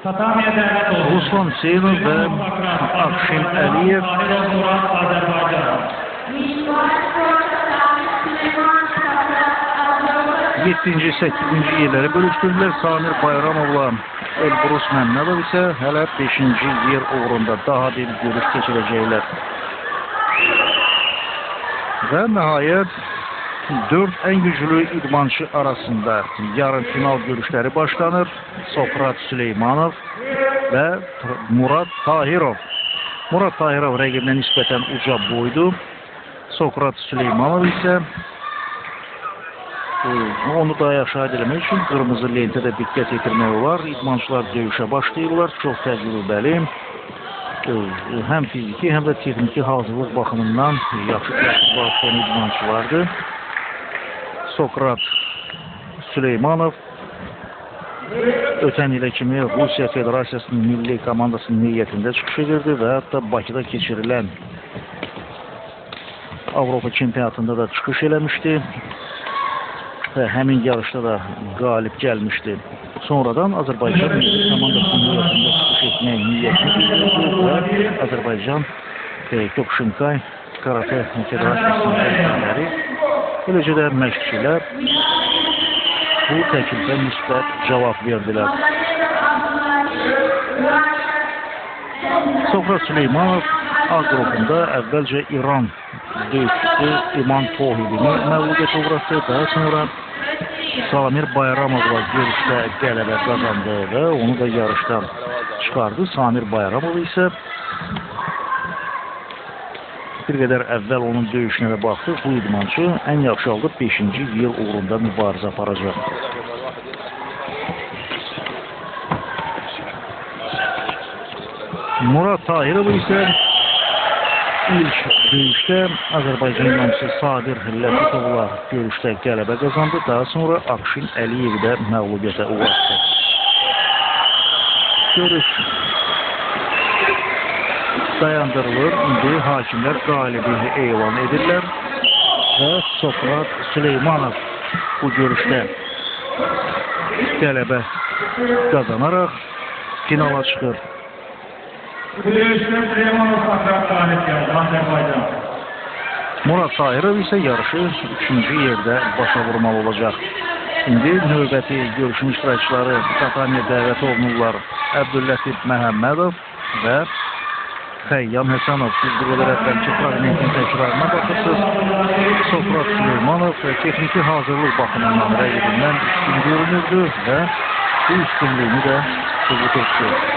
Ruslan Hüseynov və Akşin Əliyev. Yedinci, 8-ci yerləri bölüşdürdülər. Samir Bayramovla Elbrus Məmmədov isə hələ 5-ci yer uğrunda daha bir görüş keçirəcəklər. Və nəhayət 4 ən güclü idmançı arasında yarım final görüşləri başlanır. Sokrat Süleymanov və Murad Tahirov. Murad Tahirov rəqibinə nisbətən uca boydu. Sokrat Süleymanov isə onu da aşağı eləmək üçün qırmızı lentə də diqqət yetirmək olar. İdmançılar döyüşə başlayırlar. Çox təcrübəli. Həm fiziki, həm də texniki hazırlıq baxımından yaxşı təşkil atan idmançılardır. Sokrat Süleymanov ötən ilə kimi Rusiya Federasiyasının milli komandasının niyyətində çıxış edirdi və hətta Bakıda keçirilən Avropa çempionatında da çıxış eləmişdi və həmin yarışda da qalib gəlmişdi. Sonradan Azərbaycan milli komandasının niyyətində çıxış etmək niyyətini bildirdi və Azərbaycan Kyokushinkai Karate Federasiyasının rəhbərləri, eləcə də məşqçilər bu təklifə müsbət cavab verdilər. Sokrat Süleymanov A qrupunda əvvəlcə İran döyüşçüsü İman Tohidini məğlubiyyətə uğratdı. Daha sonra Samir Bayramovla görüşdə qələbə qazandı və onu da yarışdan çıxardı. Samir Bayramov isə bir qədər əvvəl onun döyüşünə də baxdıq. Bu idmançı ən yaxşı halda 5-ci yer uğrunda mübarizə aparacaq. Murad Tahirov isə ilk döyüşdə Azərbaycan idmançısı Sadir Lətitovla görüşdə qələbə qazandı. Daha sonra Akşin Əliyev də məğlubiyyətə uğratdı. Görüş dayandırılır. İndi hakimlər qalibi elan edirlər və Sokrat Süleymanov bu görüşdə qələbə qazanaraq finala çıxır. Murad Tahirov isə yarışı 3-cü yerdə başa vurmalı olacaq. İndi növbəti görüşün iştirakçıları tatamiyə dəvət olunurlar. Əbdüllətif Məhəmmədov və Xəyyam Həsənov. Siz bu qədər əvvəlki fragmentin təkrarına baxırsınız. Sokrat Süleymanov texniki hazırlıq baxımından rəqibindən üstün görünürdü və bu üstünlüyünü də sübut etdi.